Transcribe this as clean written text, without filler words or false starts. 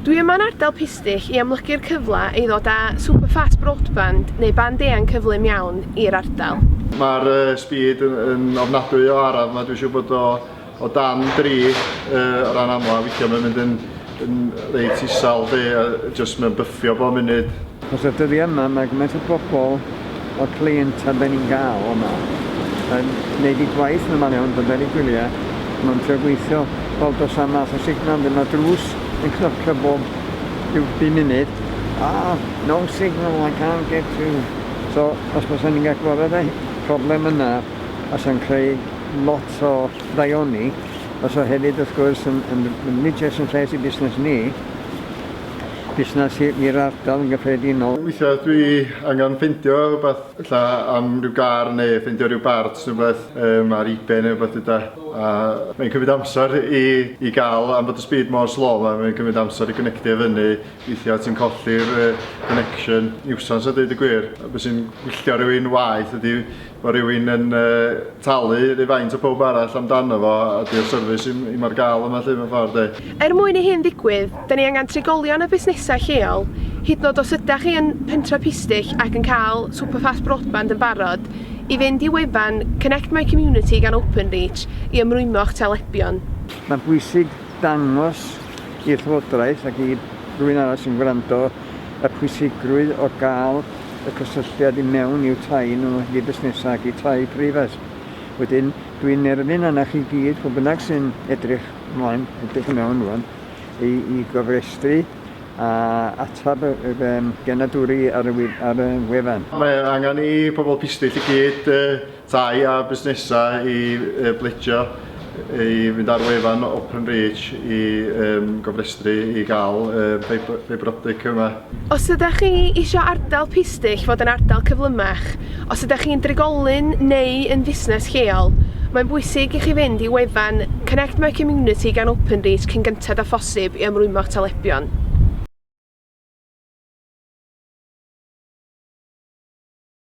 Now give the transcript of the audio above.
Dwi yma'n ardal Pistyll I amlygu'r cyfle I ddod â superfast broadband neu band eang cyflym iawn i'r ardal. Mae'r speed yn ofnadwy o araf, mae dwi'n siŵr bod o dan 3 o ran amla, weithio mae'n mynd yn reit isal di, jyst mae'n byffio bob munud. Os y dyddi yma, mae gymaint o bobl o client a ben ni'n gael yma yn gwneud I gwaith yn yma'n iawn, byddai'n ei gwyliau. Mae'n trio gweithio fel dos am math o signal, dyna drws yn cnopio bob 5 munud. No signal, I can't get through. So, os bys ni'n gael gwrdd y problem yna, os yn creu lot o ddaioni, os o hefyd wrth gwrs yn nid jyst yn lles I busnes ni, busnes i'r ardal yn gyffredinol. Weithiau dwi angen ffeindio rhywbeth illa am rhyw gar neu ffeindio rhyw bart rhywbeth ar eBay neu rhywbeth yda. A mae'n cymryd amser I gael, am bod y speed mor slow mae'n cymryd amser I connectio fyny. Weithiau ti'n colli'r connection. Niwsans a dweud y gwir. Bys sy'n gwylltio rhywun waith ydy bod rhywun yn talu rhyw faint o pob arall amdano fo a di'r service I mar gael yma lle mewn ffordd. Mwyn I hyn ddigwydd, da ni angen trigolion y busnesau lleol, hyd nod os ydych chi yn pentra Pistyll ac yn cael superfast broadband yn barod, I fynd I wefan Connect My Community gan Openreach I ymrwymo'ch telebion. Mae'n bwysig dangos i'r llywodraeth ac I rhywun arall sy'n gwrando y pwysigrwydd o gael y cysylltiad I mewn i'w tai nhw I busnesau ac I tai prifas. Wedyn, dwi'n erbyn yna chi gyd, pob bynnag sy'n edrych ymlaen, edrych mewn rwan, I gofrestru a atab y genadwri ar y wefan. Mae angen I pobl Pistyll I gyd tai a busnesau I bledio I fynd ar wefan Openreach I gofrestru I gael fiber optic yma. Os ydych chi eisiau ardal Pistyll fod yn ardal cyflymach, os ydych chi'n drigolyn neu yn fusnes lleol, mae'n bwysig I chi fynd I wefan Connect My Community gan Openreach cyn gyntad a phosib I ymrwymo'ch telebion.